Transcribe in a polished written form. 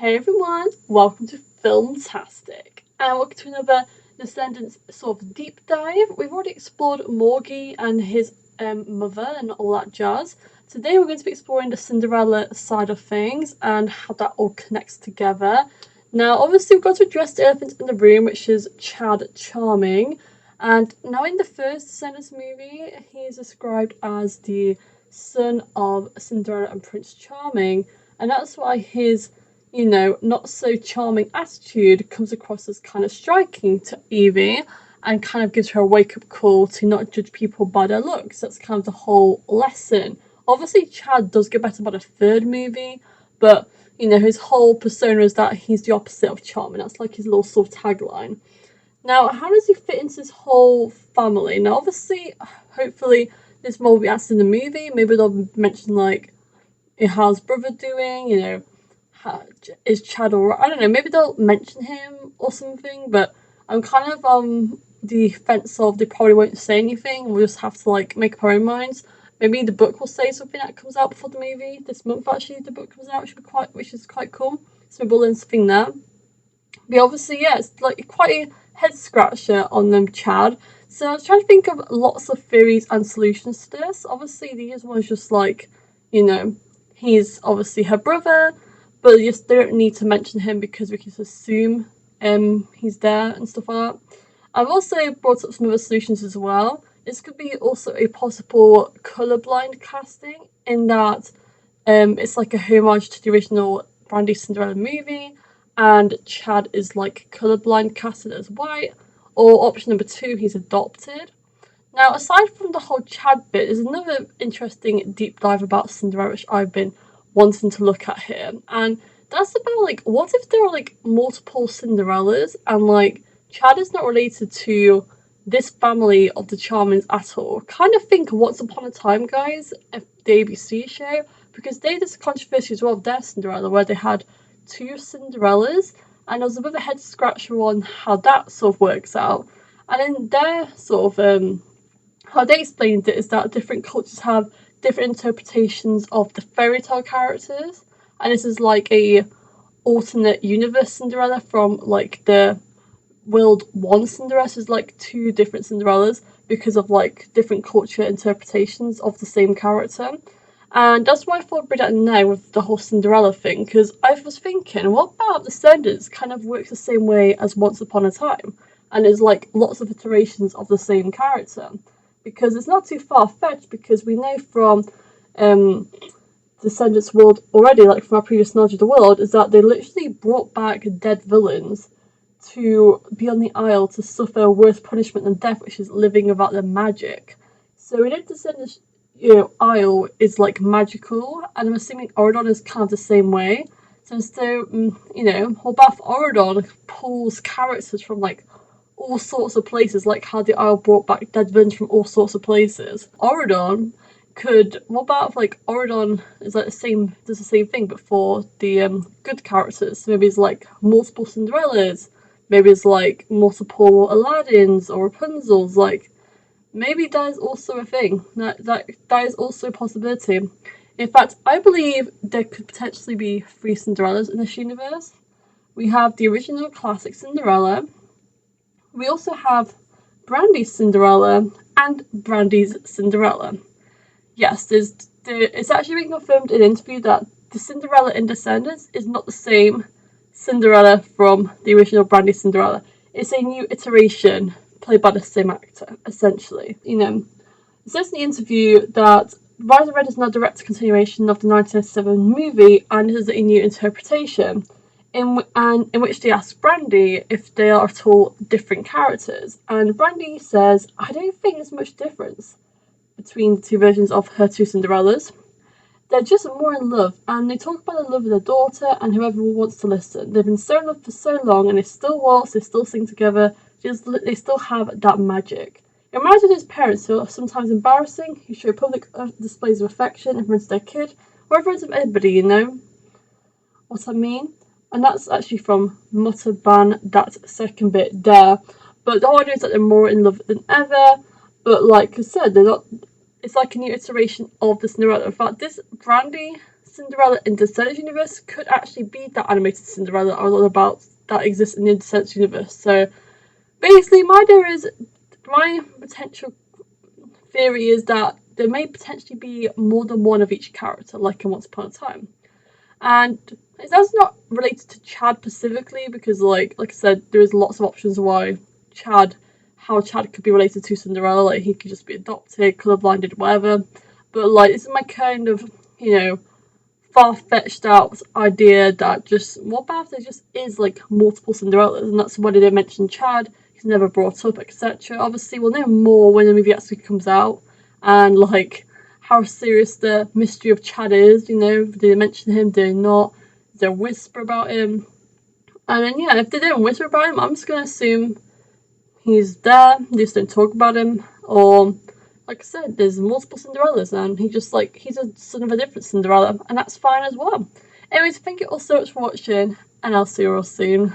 Hey everyone, welcome to Filmtastic, and welcome to another Descendants sort of deep dive. We've already explored Morgie and his mother and all that jazz. Today we're going to be exploring the Cinderella side of things and how that all connects together. Now, obviously, we've got to address the elephant in the room, which is Chad Charming. And now, in the first Descendants movie, he is described as the son of Cinderella and Prince Charming, and that's why his not so charming attitude comes across as kind of striking to Evie and kind of gives her a wake up call to not judge people by their looks. That's kind of the whole lesson. Obviously, Chad does get better by the third movie, but his whole persona is that he's the opposite of charming. That's like his little sort of tagline. Now, how does he fit into his whole family? Now, obviously, hopefully, this more will be answered in the movie. Maybe they'll mention like, how's brother doing? Is Chad alright? I don't know, maybe they'll mention him or something, but I'm kind of on the fence of they probably won't say anything. We'll just have to like make up our own minds. Maybe the book will say something that comes out before the movie. This month actually the book comes out, which is quite cool. So maybe we'll learn something there. But obviously, yeah, it's like quite a head scratcher on them, Chad. So I was trying to think of lots of theories and solutions to this. Obviously, the easiest one is just like, he's obviously her brother, but they don't need to mention him because we can just assume he's there and stuff like that. I've also brought up some other solutions as well. This could be also a possible colourblind casting, in that it's like a homage to the original Brandy Cinderella movie, and Chad is like colourblind casted as white, or option number 2, he's adopted. Now, aside from the whole Chad bit, there's another interesting deep dive about Cinderella which I've been wanting to look at here, and that's about like, what if there are like multiple Cinderellas and like Chad is not related to this family of the Charmings at all? Kind of think of Once Upon a Time, guys, the ABC show, because they did this controversy as well of their Cinderella where they had 2 Cinderellas, and there was a bit of a head scratcher on how that sort of works out. And then their sort of how they explained it is that different cultures have different interpretations of the fairy tale characters, and this is like a alternate universe Cinderella from like the world 1 Cinderella. So there's like 2 different Cinderellas because of like different culture interpretations of the same character. And that's why I thought I'd bring that in now with the whole Cinderella thing, because I was thinking, what about Descendants kind of works the same way as Once Upon a Time, and there's like lots of iterations of the same character, because it's not too far-fetched, because we know from Descendants world already, like from our previous knowledge of the world, is that they literally brought back dead villains to be on the Isle to suffer worse punishment than death, which is living without their magic. So we know Descendants, Isle is like magical, and I'm assuming Oridon is kind of the same way. So what about Oridon pulls characters from like all sorts of places, like how the Isle brought back dead villains from all sorts of places. Oridon what about if like Oridon is like does the same thing but for the good characters? So maybe it's like multiple Cinderellas, maybe it's like multiple Aladdins or Rapunzels. Like maybe that is also a thing. That is also a possibility. In fact, I believe there could potentially be 3 Cinderellas in this universe. We have the original classic Cinderella. We also have Brandy's Cinderella and Brandy's Cinderella. Yes, it's actually been confirmed in an interview that the Cinderella in Descendants is not the same Cinderella from the original Brandy Cinderella. It's a new iteration played by the same actor, essentially. It says in the interview that Rise of Red is now a direct continuation of the 1997 movie, and this is a new interpretation, in which they ask Brandy if they are at all different characters, and Brandy says, I don't think there's much difference between the 2 versions of her 2 Cinderellas. They're just more in love, and they talk about the love of their daughter and whoever wants to listen. They've been so in love for so long, and they still waltz, they still sing together, they still have that magic. Imagine those parents who are sometimes embarrassing, who show public displays of affection in front of their kid, or in front of anybody, what I mean? And that's actually from Mutterban, that second bit there. But the whole idea is that they're more in love than ever. But like I said, they're not. It's like a new iteration of the Cinderella. In fact, this Brandy Cinderella in Descendants universe could actually be that animated Cinderella I was on about that exists in the Descendants universe. So basically, my potential theory is that there may potentially be more than one of each character, like in Once Upon a Time. And that's not related to Chad specifically, because like I said, there is lots of options how Chad could be related to Cinderella. Like he could just be adopted, colorblinded, whatever. But like this is my kind of, far-fetched out idea that just what about if there just is like multiple Cinderellas, and that's why they didn't mention Chad. He's never brought up, etc. Obviously, we'll know more when the movie actually comes out, and like how serious the mystery of Chad is. Did they mention him? Did they not? Is there a whisper about him? And then if they didn't whisper about him, I'm just gonna assume he's there. They just don't talk about him, or like I said, there's multiple Cinderellas, and he's a son of a different Cinderella, and that's fine as well. Anyways, thank you all so much for watching, and I'll see you all soon.